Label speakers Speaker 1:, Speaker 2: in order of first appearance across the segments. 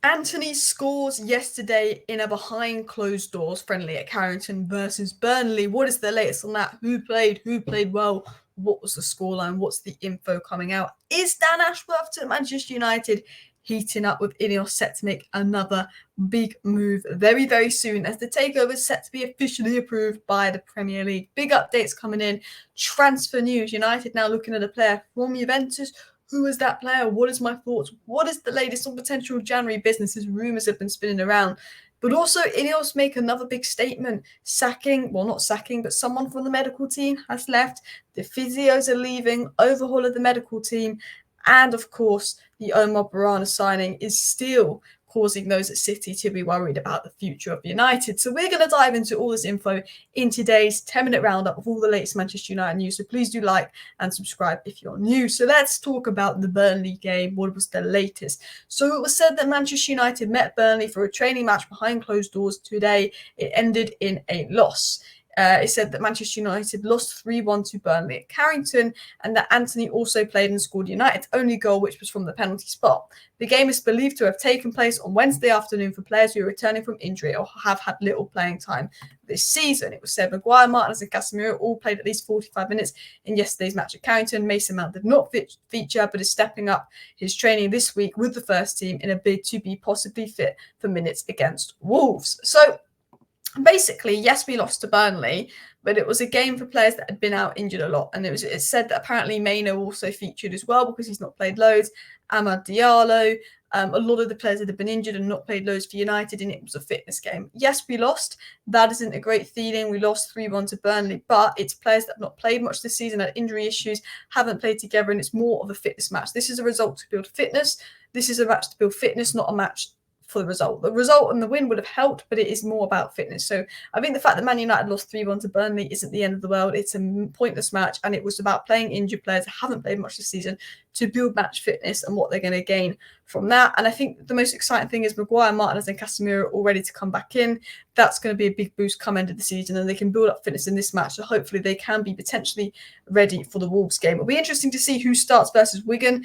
Speaker 1: Anthony scores yesterday in a behind closed doors friendly at Carrington versus Burnley. What is the latest on that? Who played? Who played well? What was the scoreline? What's the info coming out? Is Dan Ashworth to Manchester United heating up with Ineos set to make another big move very, very soon as the takeover is set to be officially approved by the Premier League? Big updates coming in. Transfer news. United now looking at a player from Juventus. Who is that player? What is my thoughts? What is the latest on potential January business as rumours have been spinning around? But also, Ineos make another big statement, not sacking, but someone from the medical team has left. The physios are leaving, overhaul of the medical team. And of course, the Omar Barana signing is still causing those at City to be worried about the future of United. So we're going to dive into all this info in today's 10-minute roundup of all the latest Manchester United news. So please do like and subscribe if you're new. So let's talk about the Burnley game. What was the latest? So it was said that Manchester United met Burnley for a training match behind closed doors today. It ended in a loss. It said that Manchester United lost 3-1 to Burnley at Carrington, and that Anthony also played and scored United's only goal, which was from the penalty spot. The game is believed to have taken place on Wednesday afternoon for players who are returning from injury or have had little playing time this season. It was said Maguire, Martinez and Casemiro all played at least 45 minutes in yesterday's match at Carrington. Mason Mount did not feature, but is stepping up his training this week with the first team in a bid to be possibly fit for minutes against Wolves. So basically, yes, we lost to Burnley, but it was a game for players that had been out injured a lot. And it said that apparently Mainoo also featured as well because he's not played loads. Amad Diallo, a lot of the players that have been injured and not played loads for United, and it was a fitness game. Yes, we lost. That isn't a great feeling. We lost 3-1 to Burnley, but it's players that have not played much this season, had injury issues, haven't played together, and it's more of a fitness match. This is a result to build fitness. This is a match to build fitness, not a match for the result. The result and the win would have helped, but it is more about fitness. So I think the fact that Man United lost 3-1 to Burnley isn't the end of the world. It's a pointless match, and it was about playing injured players that haven't played much this season to build match fitness and what they're going to gain from that. And I think the most exciting thing is Maguire, Martinez and Casemiro are all ready to come back in. That's going to be a big boost come end of the season, and they can build up fitness in this match. So hopefully they can be potentially ready for the Wolves game. It'll be interesting to see who starts versus Wigan.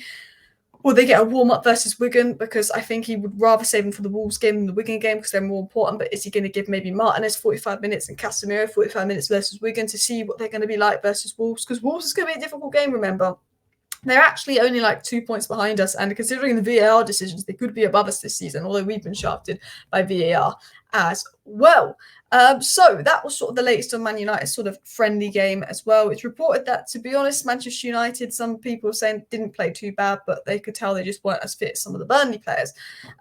Speaker 1: Will they get a warm-up versus Wigan? Because I think he would rather save them for the Wolves game than the Wigan game because they're more important. But is he going to give maybe Martinez 45 minutes and Casemiro 45 minutes versus Wigan to see what they're going to be like versus Wolves? Because Wolves is going to be a difficult game, remember. They're actually only like 2 points behind us. And considering the VAR decisions, they could be above us this season, although we've been shafted by VAR as well. So that was sort of the latest on Man United's sort of friendly game as well. It's reported that, to be honest, Manchester United, some people are saying didn't play too bad, but they could tell they just weren't as fit as some of the Burnley players.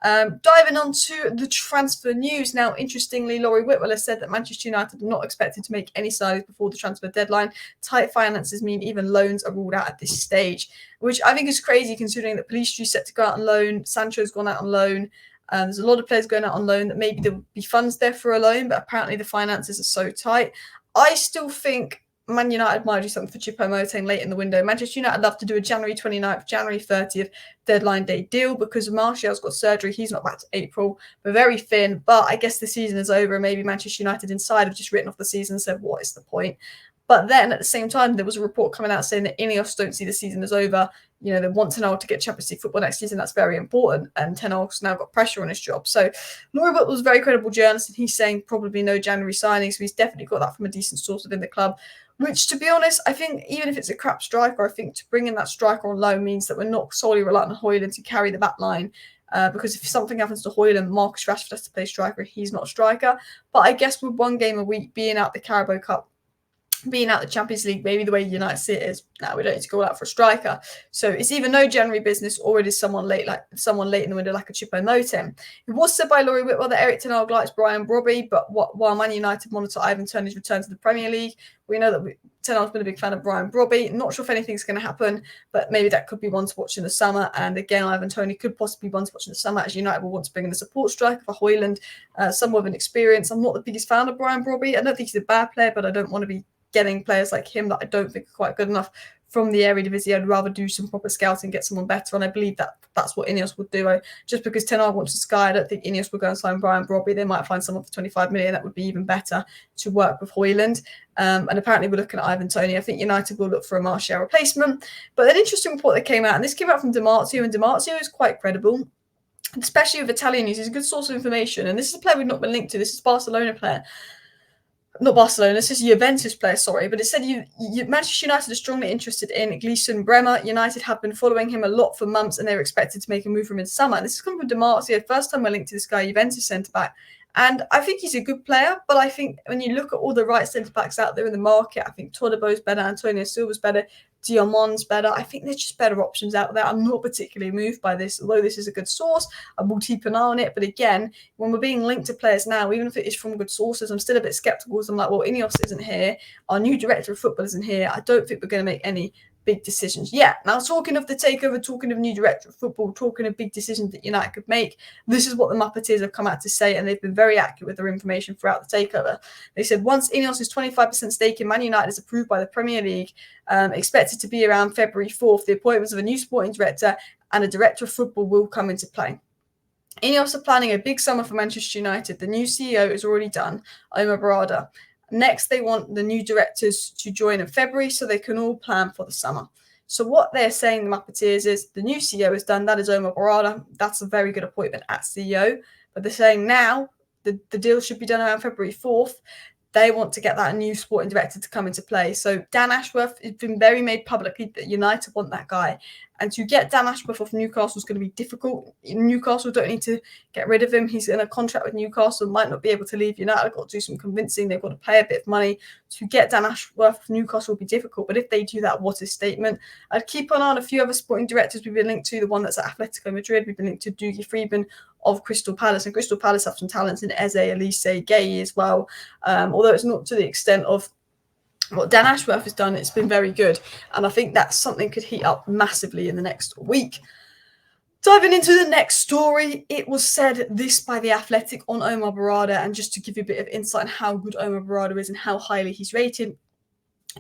Speaker 1: Diving on to the transfer news. Now, interestingly, Laurie Whitwell has said that Manchester United are not expected to make any signings before the transfer deadline. Tight finances mean even loans are ruled out at this stage, which I think is crazy considering that Pellistri set to go out on loan, Sancho's gone out on loan. There's a lot of players going out on loan that maybe there would be funds there for a loan, but apparently the finances are so tight. I still think Man United might do something for Choupo-Moting late in the window. Manchester United love to do a January 29th, January 30th deadline day deal because Martial's got surgery. He's not back to April. We're very thin, but I guess the season is over. Maybe Manchester United inside have just written off the season and said, what is the point? But then at the same time, there was a report coming out saying that Ineos don't see the season as over. You know, they want Ten Hag to get Champions League football next season. That's very important. And Ten Hag's now got pressure on his job. So Laurie Whitwell was a very credible journalist, and he's saying probably no January signings. So he's definitely got that from a decent source within the club. Which, to be honest, I think even if it's a crap striker, I think to bring in that striker on loan means that we're not solely reliant on Højlund to carry the back line. Because if something happens to Højlund, Marcus Rashford has to play striker. He's not a striker. But I guess with one game a week, being out the Carabao Cup, being out the Champions League, maybe the way United see it is, we don't need to go out for a striker. So it's either no January business or it is someone late in the window like a Choupo-Moting. It was said by Laurie Whitwell that Eric Ten Hag likes Brian Brobby, but while Man United monitor Ivan Toney's return to the Premier League, we know that Ten Hag's been a big fan of Brian Brobby. Not sure if anything's going to happen, but maybe that could be one to watch in the summer. And again, Ivan Toney could possibly be one to watch in the summer, as United will want to bring in a support striker for Højlund, someone with an experience. I'm not the biggest fan of Brian Brobby. I don't think he's a bad player, but I don't want to be getting players like him that I don't think are quite good enough from the Eredivisie. I'd rather do some proper scouting, get someone better, and I believe that that's what Ineos would do. Just because Ten Hag wants to Sky, I don't think Ineos will go and sign Brian Brobby. They might find someone for 25 million that would be even better to work with Højlund. And apparently we're looking at Ivan Toney. I think United will look for a Martial replacement. But an interesting report that came out, and this came out from Di Marzio, and Di Marzio is quite credible. especially with Italian news. He's a good source of information. And this is a player we've not been linked to. This is Barcelona player. Not Barcelona, this is a Juventus player, sorry, but it said Manchester United are strongly interested in Gleeson Bremer. United have been following him a lot for months and they're expected to make a move from in summer. This is coming from DiMarzio, first time we're linked to this guy, Juventus centre-back. And I think he's a good player, but I think when you look at all the right centre-backs out there in the market, I think Todibo's better, Antonio Silva's better, Diamon's better. I think there's just better options out there. I'm not particularly moved by this, although this is a good source. I will keep an eye on it. But again, when we're being linked to players now, even if it is from good sources, I'm still a bit skeptical. I'm like, well, Ineos isn't here. Our new director of football isn't here. I don't think we're going to make any big decisions. Yeah, now talking of the takeover, talking of new director of football, talking of big decisions that United could make, this is what the Muppeteers have come out to say, and they've been very accurate with their information throughout the takeover. They said once Ineos' 25% stake in Man United is approved by the Premier League, expected to be around February 4th, the appointments of a new sporting director and a director of football will come into play. Ineos are planning a big summer for Manchester United. The new CEO is already done, Omar Barada. Next, they want the new directors to join in February so they can all plan for the summer. So what they're saying, the Muppeteers, is the new CEO is done. That is Omar Barada. That's a very good appointment at CEO. But they're saying now the deal should be done around February 4th. They want to get that new sporting director to come into play. So Dan Ashworth, it's been very made publicly that United want that guy. And to get Dan Ashworth off Newcastle is going to be difficult. Newcastle don't need to get rid of him. He's in a contract with Newcastle, might not be able to leave United. They've got to do some convincing. They've got to pay a bit of money. To get Dan Ashworth off Newcastle will be difficult. But if they do that, what a statement. I'd keep an eye on a few other sporting directors we've been linked to. The one that's at Atletico Madrid. We've been linked to Dougie Freedman of Crystal Palace. And Crystal Palace have some talents in Eze, Elise, Gay as well. Although it's not to the extent of what Dan Ashworth has done, it's been very good. And I think that's something could heat up massively in the next week. Diving into the next story, it was said this by The Athletic on Omar Barada, and just to give you a bit of insight on how good Omar Barada is and how highly he's rated,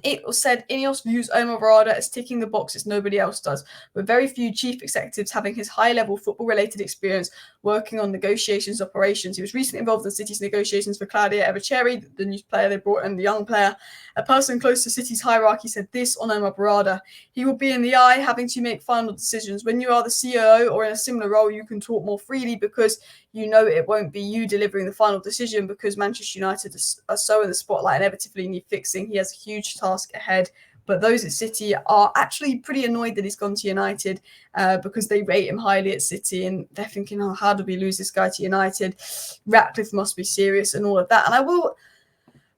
Speaker 1: it was said Ineos views Omar Barada as ticking the boxes nobody else does, with very few chief executives having his high-level football-related experience working on negotiations operations. He was recently involved in City's negotiations for Claudia Evicherri, the new player they brought in, the young player. A person close to City's hierarchy said this on Omar Barada: he will be in the eye, having to make final decisions. When you are the CEO or in a similar role, you can talk more freely because you know it won't be you delivering the final decision, because Manchester United are so in the spotlight and inevitably need fixing. He has a huge task ahead. But those at City are actually pretty annoyed that he's gone to United because they rate him highly at City, and they're thinking, oh, how did we lose this guy to United? Ratcliffe must be serious and all of that. And I will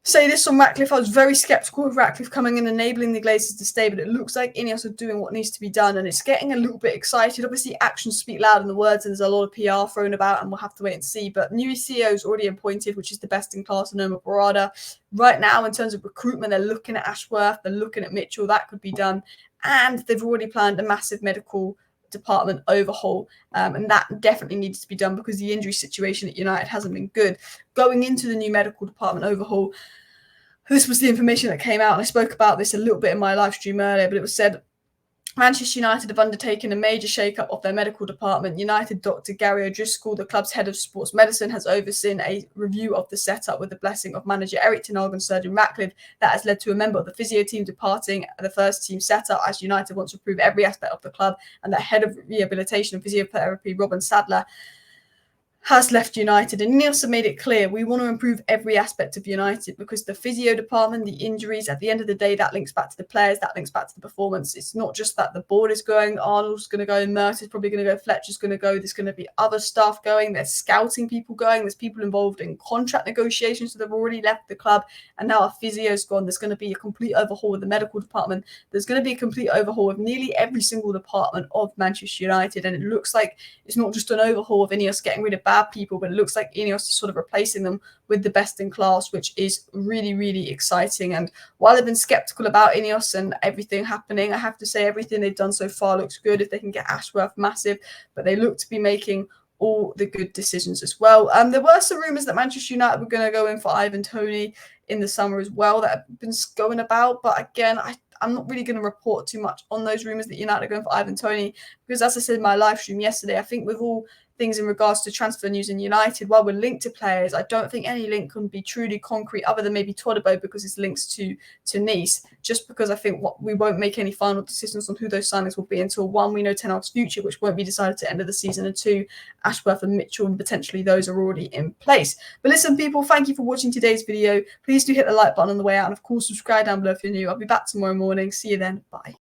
Speaker 1: say this on Ratcliffe: I was very sceptical of Ratcliffe coming in, enabling the Glazers to stay, but it looks like Ineos are doing what needs to be done, and it's getting a little bit excited. Obviously, actions speak louder than the words, and there's a lot of PR thrown about, and we'll have to wait and see. But new CEO is already appointed, which is the best in class in Omar Barada. Right now, in terms of recruitment, they're looking at Ashworth, they're looking at Mitchell, that could be done, and they've already planned a massive medical department overhaul, and that definitely needs to be done because the injury situation at United hasn't been good. Going into the new medical department overhaul, this was the information that came out, and I spoke about this a little bit in my live stream earlier, but it was said Manchester United have undertaken a major shake-up of their medical department. United Dr. Gary O'Driscoll, the club's head of sports medicine, has overseen a review of the setup with the blessing of manager Eric Ten Hag and surgeon Ratcliffe. That has led to a member of the physio team departing the first team setup, as United wants to improve every aspect of the club, and the head of rehabilitation and physiotherapy, Robin Sadler, has left United. And Ineos have made it clear, we want to improve every aspect of United, because the physio department, the injuries, at the end of the day, that links back to the players, that links back to the performance. It's not just that the board is going, Arnold's going to go, Mert is probably going to go, Fletcher's going to go, there's going to be other staff going, there's scouting people going, there's people involved in contract negotiations that have already left the club, and now our physio's gone. There's going to be a complete overhaul of the medical department. There's going to be a complete overhaul of nearly every single department of Manchester United, and it looks like it's not just an overhaul of Ineos getting rid of bad people, but it looks like Ineos is sort of replacing them with the best in class, which is really, really exciting. And while I've been skeptical about Ineos and everything happening, I have to say everything they've done so far looks good. If they can get Ashworth, massive, but they look to be making all the good decisions as well. There were some rumours that Manchester United were going to go in for Ivan Toney in the summer as well that have been going about, but again, I'm not really going to report too much on those rumours that United are going for Ivan Toney, Because as I said in my live stream yesterday, I think with all things in regards to transfer news in United, while we're linked to players, I don't think any link can be truly concrete other than maybe Todibo because it's links to Nice, just because I think we won't make any final decisions on who those signings will be until, one, we know Ten Hag's future, which won't be decided at the end of the season, and two, Ashworth and Mitchell and potentially those are already in place. But listen, people, thank you for watching today's video. Please do hit the like button on the way out, and of course subscribe down below if you're new. I'll be back tomorrow morning. See you then. Bye.